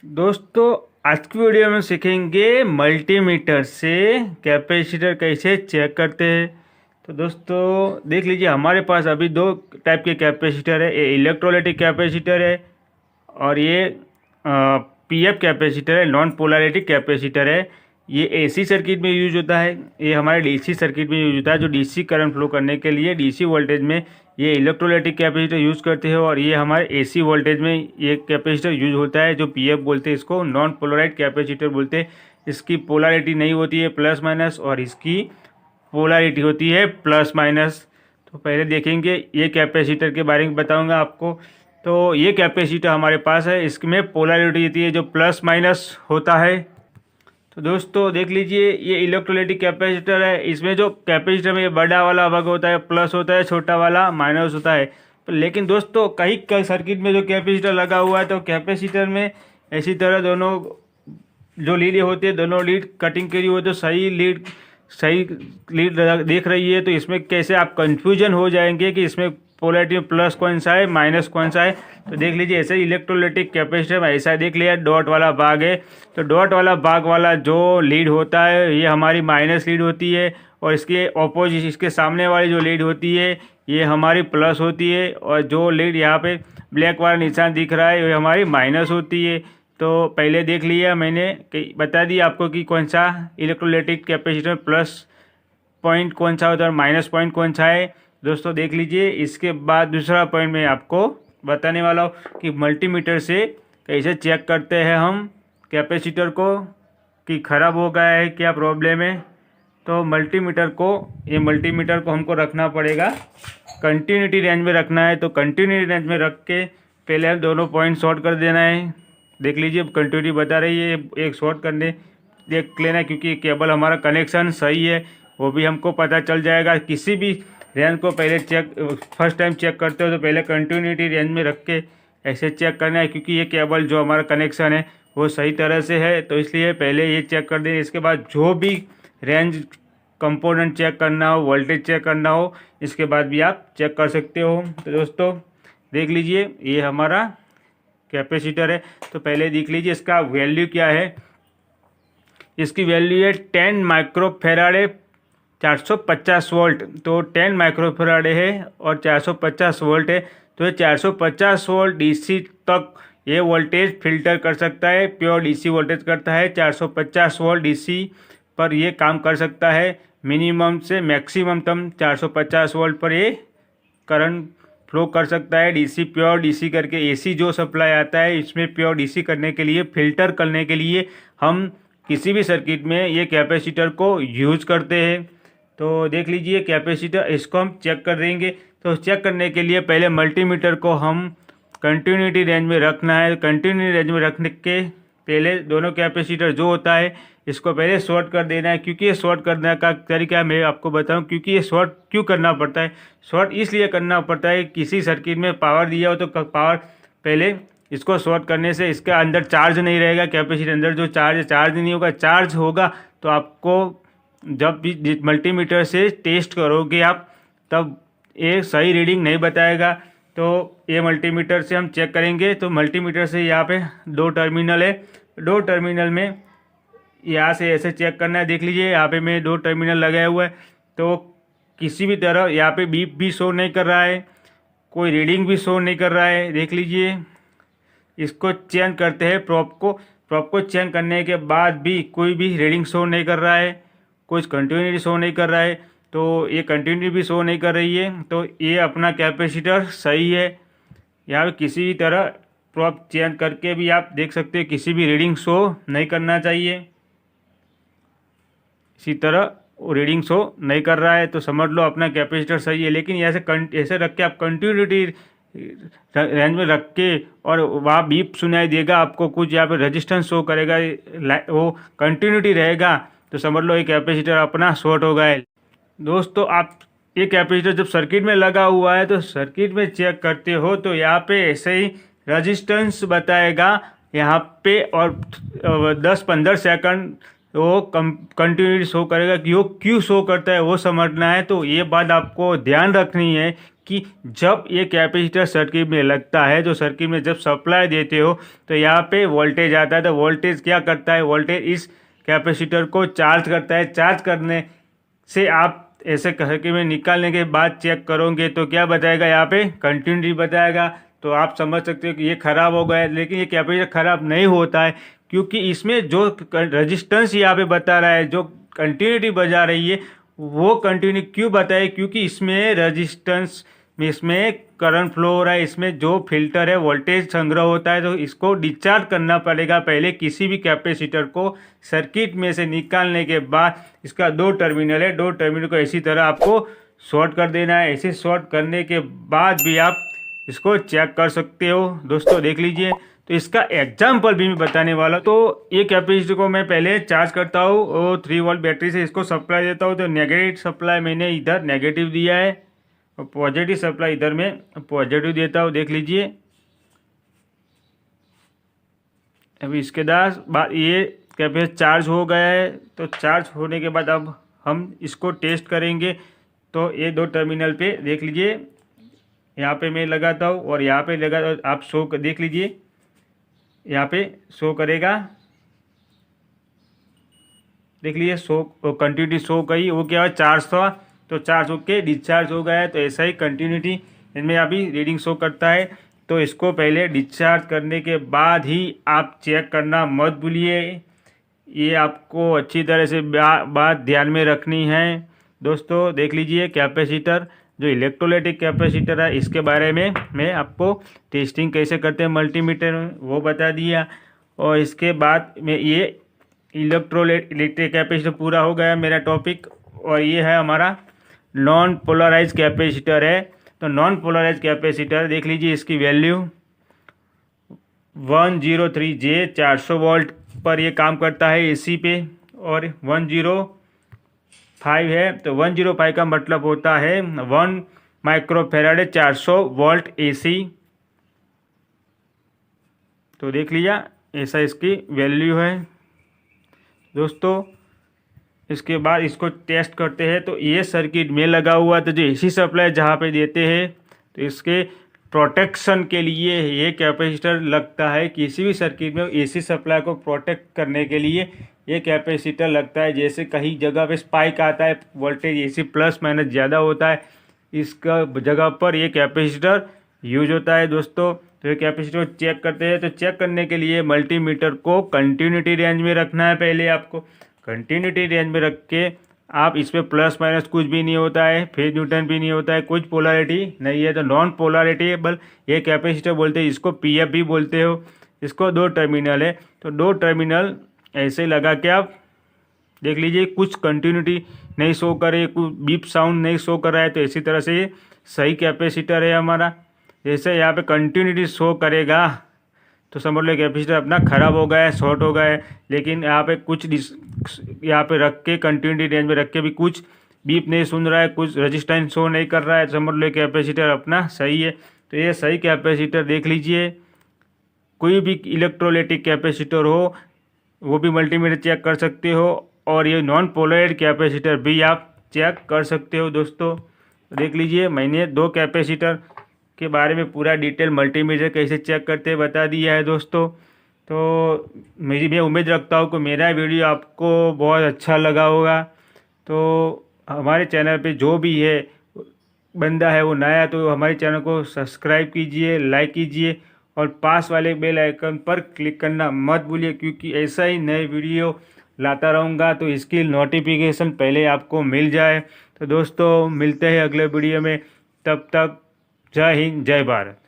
दोस्तों, आज की वीडियो में सीखेंगे मल्टीमीटर से कैपेसिटर कैसे चेक करते हैं। तो दोस्तों देख लीजिए, हमारे पास अभी दो टाइप के कैपेसिटर है। ये इलेक्ट्रोलाइटिक कैपेसिटर है और ये पीएफ कैपेसिटर है, नॉन पोलैरिटी कैपेसिटर है। ये एसी सर्किट में यूज होता है, ये हमारे डीसी सर्किट में यूज होता है। जो डीसी करंट फ्लो करने के लिए डीसी वोल्टेज में ये इलेक्ट्रोलाइटिक कैपेसिटर यूज़ करते हैं, और ये हमारे एसी वोल्टेज में ये कैपेसिटर यूज होता है जो पीएफ बोलते हैं। इसको नॉन पोलराइड कैपेसिटर बोलते हैं। इसकी पोलैरिटी नहीं होती है प्लस माइनस, और इसकी पोलैरिटी होती है प्लस माइनस। तो पहले देखेंगे, ये कैपेसिटर के बारे में बताऊंगा आपको। तो ये कैपेसिटर हमारे पास है, इसमें पोलैरिटी होती है जो प्लस माइनस होता है। तो दोस्तों देख लीजिए, ये इलेक्ट्रोलाइटिक कैपेसिटर है। इसमें जो कैपेसिटर में ये बड़ा वाला भाग होता है प्लस होता है, छोटा वाला माइनस होता है। तो लेकिन दोस्तों कई सर्किट में जो कैपेसिटर लगा हुआ है, तो कैपेसिटर में इसी तरह दोनों जो लीड होती है, दोनों लीड कटिंग करी हो, तो सही लीड देख रही है। तो इसमें कैसे आप कंफ्यूजन हो जाएंगे कि इसमें पोलैरिटी में प्लस कौन सा है माइनस कौन सा है। तो देख लीजिए, ऐसे इलेक्ट्रोलाइटिक कैपेसिटर में ऐसा देख लिया, डॉट वाला भाग है। तो डॉट वाला भाग वाला जो लीड होता है ये हमारी माइनस लीड होती है, और इसके ऑपोजिट इसके सामने वाली जो लीड होती है ये हमारी प्लस होती है, और जो लीड यहाँ पे ब्लैक वाला निशान दिख रहा है ये हमारी माइनस होती है। तो पहले देख लिया मैंने कि बता दिया आपको कि कौन सा इलेक्ट्रोलाइटिक कैपेसिटर प्लस पॉइंट कौन सा होता है और माइनस पॉइंट कौन सा है। दोस्तों देख लीजिए, इसके बाद दूसरा पॉइंट मैं आपको बताने वाला हूँ कि मल्टीमीटर से कैसे चेक करते हैं हम कैपेसिटर को कि ख़राब हो गया है, क्या प्रॉब्लम है। तो मल्टीमीटर को हमको रखना पड़ेगा, कंटिन्यूटी रेंज में रखना है। तो कंटिन्यूटी रेंज में रख के पहले हम दोनों पॉइंट शॉर्ट कर देना है। देख लीजिए, कंटिन्यूटी बता रही है, एक शॉर्ट करने देख लेना है, क्योंकि केबल हमारा कनेक्शन सही है वो भी हमको पता चल जाएगा। किसी भी रेंज को पहले फर्स्ट टाइम चेक करते हो तो पहले कंटिन्यूटी रेंज में रख के ऐसे चेक करना है, क्योंकि ये केबल जो हमारा कनेक्शन है वो सही तरह से है। तो इसलिए पहले ये चेक कर दें। इसके बाद जो भी रेंज कंपोनेंट चेक करना हो, वोल्टेज चेक करना हो, इसके बाद भी आप चेक कर सकते हो। तो दोस्तों देख लीजिए, ये हमारा कैपेसिटर है। तो पहले देख लीजिए इसका वैल्यू क्या है। इसकी वैल्यू है 10 माइक्रोफेराड है, 450 वोल्ट। तो 10 माइक्रोफेराड है और 450 वोल्ट है। तो ये 450 वोल्ट डीसी तक ये वोल्टेज फिल्टर कर सकता है, प्योर डीसी वोल्टेज करता है। 450 वोल्ट डीसी पर ये काम कर सकता है। मिनिमम से मैक्सिमम तक 450 वोल्ट पर ये करंट फ्लो कर सकता है। डीसी प्योर डीसी करके एसी जो सप्लाई आता है, इसमें प्योर डीसी करने के लिए, फिल्टर करने के लिए हम किसी भी सर्किट में ये कैपेसिटर को यूज करते हैं। तो देख लीजिए कैपेसिटर, इसको हम चेक कर देंगे। तो चेक करने के लिए पहले मल्टीमीटर को हम कंटिन्यूटी रेंज में रखना है। कंटिन्यूटी रेंज में रखने के पहले दोनों कैपेसिटर जो होता है इसको पहले शॉर्ट कर देना है। क्योंकि ये शॉर्ट करने का तरीका मैं आपको बताऊं, क्योंकि ये शॉर्ट क्यों करना पड़ता है। शॉर्ट इसलिए करना पड़ता है, किसी सर्किट में पावर दिया हो तो पावर पहले इसको शॉर्ट करने से इसके अंदर चार्ज नहीं रहेगा। कैपेसिटर अंदर जो चार्ज नहीं होगा। चार्ज होगा तो आपको जब भी मल्टीमीटर से टेस्ट करोगे आप, तब ये सही रीडिंग नहीं बताएगा। तो ये मल्टीमीटर से हम चेक करेंगे। तो मल्टीमीटर से यहाँ पे दो टर्मिनल है, दो टर्मिनल में यहाँ से ऐसे चेक करना है। देख लीजिए, यहाँ पे मैं दो टर्मिनल लगाया हुआ है। तो किसी भी तरह यहाँ पे बीप भी शो नहीं कर रहा है, कोई रीडिंग भी शो नहीं कर रहा है। देख लीजिए, इसको चेंज करते हैं प्रोब को चेंज करने के बाद भी कोई भी रीडिंग शो नहीं कर रहा है, कुछ कंटिन्यूटी शो नहीं कर रहा है। तो ये कंटिन्यूटी भी शो नहीं कर रही है, तो ये अपना कैपेसिटर सही है। यहाँ पे किसी भी तरह प्रोब चेंज करके भी आप देख सकते हैं, किसी भी रीडिंग शो नहीं करना चाहिए। इसी तरह वो रीडिंग शो नहीं कर रहा है तो समझ लो अपना कैपेसिटर सही है। लेकिन ऐसे रख के आप कंटिन्यूटी रेंज में रख के, और वहाँ बीप सुनाई देगा आपको, कुछ यहाँ पे रेजिस्टेंस शो करेगा, वो कंटिन्यूटी रहेगा, तो समझ लो ये कैपेसिटर अपना शॉर्ट हो गया है। दोस्तों आप ये कैपेसिटर जब सर्किट में लगा हुआ है तो सर्किट में चेक करते हो तो यहाँ पे ऐसे ही रेजिस्टेंस बताएगा यहाँ पे, और 10-15 सेकंड वो कंटिन्यूटी शो करेगा कि वो क्यों शो करता है वो समझना है। तो ये बात आपको ध्यान रखनी है कि जब ये कैपेसिटर सर्किट में लगता है, जो सर्किट में जब सप्लाई देते हो तो यहाँ पे वोल्टेज आता है। तो वोल्टेज क्या करता है, वोल्टेज इस कैपेसिटर को चार्ज करता है। चार्ज करने से आप ऐसे सर्किट में निकालने के बाद चेक करोगे तो क्या बताएगा, यहाँ पे कंटिन्यूटी बताएगा। तो आप समझ सकते हो कि ये ख़राब हो गया है, लेकिन ये कैपेसिटर ख़राब नहीं होता है, क्योंकि इसमें जो रजिस्टेंस यहाँ पे बता रहा है, जो कंटिन्यूटी बजा रही है, वो कंटिन्यू क्यों बताए, क्योंकि इसमें रजिस्टेंस में इसमें करंट फ्लो हो रहा है। इसमें जो फिल्टर है वोल्टेज संग्रह होता है, तो इसको डिस्चार्ज करना पड़ेगा पहले। किसी भी कैपेसिटर को सर्किट में से निकालने के बाद इसका 2 टर्मिनल है, 2 टर्मिनल को इसी तरह आपको शॉर्ट कर देना है। ऐसे शॉर्ट करने के बाद भी आप इसको चेक कर सकते हो। दोस्तों देख लीजिए, तो इसका एग्जाम्पल भी मैं बताने वाला हूँ। तो ये कैपेसिटर को मैं पहले चार्ज करता हूँ और 3 वोल्ट बैटरी से इसको सप्लाई देता हूँ। तो नेगेटिव सप्लाई मैंने इधर नेगेटिव दिया है और पॉजिटिव सप्लाई इधर में पॉजिटिव देता हूँ। देख लीजिए, अभी इसके बाद ये कैपेसिटर चार्ज हो गया है। तो चार्ज होने के बाद अब हम इसको टेस्ट करेंगे। तो ये 2 टर्मिनल पे देख लीजिए, यहाँ पे मैं लगाता हूँ और यहाँ पे लगा, आप शो देख लीजिए, यहाँ पे शो करेगा। देख लीजिए, शो कंटिन्यूटी शो करी, वो क्या है 400। तो चार्ज होके डिस्चार्ज हो गया है। तो ऐसा ही कंटिन्यूटी इनमें अभी रीडिंग शो करता है। तो इसको पहले डिस्चार्ज करने के बाद ही आप चेक करना मत भूलिए। ये आपको अच्छी तरह से बात ध्यान में रखनी है। दोस्तों देख लीजिए, कैपेसिटर जो इलेक्ट्रोलाइटिक कैपेसिटर है, इसके बारे में मैं आपको टेस्टिंग कैसे करते हैं मल्टीमीटर में वो बता दिया। और इसके बाद में ये इलेक्ट्रिक कैपेसिटर पूरा हो गया मेरा टॉपिक। और ये है हमारा नॉन पोलराइज कैपेसिटर है। तो नॉन पोलराइज कैपेसिटर देख लीजिए, इसकी वैल्यू 103J 400 वोल्ट पर ये काम करता है एसी पे। और 105 है, तो 105 का मतलब होता है 1 माइक्रोफेराड 400 वोल्ट एसी। तो देख लिया, ऐसा इसकी वैल्यू है। दोस्तों इसके बाद इसको टेस्ट करते हैं। तो ये सर्किट में लगा हुआ, तो जो एसी सप्लाई जहाँ पे देते हैं, तो इसके प्रोटेक्शन के लिए ये कैपेसिटर लगता है। किसी भी सर्किट में एसी सप्लाई को प्रोटेक्ट करने के लिए ये कैपेसिटर लगता है। जैसे कहीं जगह पे स्पाइक आता है, वोल्टेज एसी प्लस माइनस ज़्यादा होता है, इसका जगह पर ये कैपेसिटर यूज होता है। दोस्तों तो ये कैपेसिटर चेक करते हैं। तो चेक करने के लिए मल्टीमीटर को कंटिन्यूटी रेंज में रखना है। पहले आपको कंटिन्यूटी रेंज में रख के आप इसमें प्लस माइनस कुछ भी नहीं होता है, फेज न्यूटन भी नहीं होता है, कुछ पोलैरिटी नहीं है। तो नॉन पोलैरिटेबल ये कैपेसिटर बोलते हैं, इसको पीएफ भी बोलते हो। इसको 2 टर्मिनल है, तो 2 टर्मिनल ऐसे लगा के आप देख लीजिए, कुछ कंटिन्यूटी नहीं शो करे, कुछ बीप साउंड नहीं शो कर रहा है। तो इसी तरह से ये सही कैपेसिटर है हमारा। जैसे यहाँ पे कंटिन्यूटी शो करेगा तो समझ लो कैपेसिटर अपना ख़राब हो गया है, शॉर्ट हो गया है। लेकिन यहाँ पे कुछ यहाँ पे रख के कंटिन्यूटी रेंज में रख के भी कुछ बीप नहीं सुन रहा है, कुछ रेजिस्टेंस शो नहीं कर रहा है, समझ लो कैपेसिटर अपना सही है। तो ये सही कैपेसिटर देख लीजिए। कोई भी इलेक्ट्रोलाइटिक कैपेसिटर हो वो भी मल्टीमीटर चेक कर सकते हो, और ये नॉन पोलराइज्ड कैपेसिटर भी आप चेक कर सकते हो। दोस्तों देख लीजिए, मैंने 2 कैपेसिटर के बारे में पूरा डिटेल मल्टीमीटर कैसे चेक करते हैं बता दिया है। दोस्तों तो मैं उम्मीद रखता हूँ कि मेरा वीडियो आपको बहुत अच्छा लगा होगा। तो हमारे चैनल पे जो भी है बंदा है वो नया, तो हमारे चैनल को सब्सक्राइब कीजिए, लाइक कीजिए और पास वाले बेल आइकन पर क्लिक करना मत भूलिए, क्योंकि ऐसा ही नए वीडियो लाता रहूँगा तो इसकी नोटिफिकेशन पहले आपको मिल जाए। तो दोस्तों मिलते हैं अगले वीडियो में, तब तक जय हिंद जय भारत।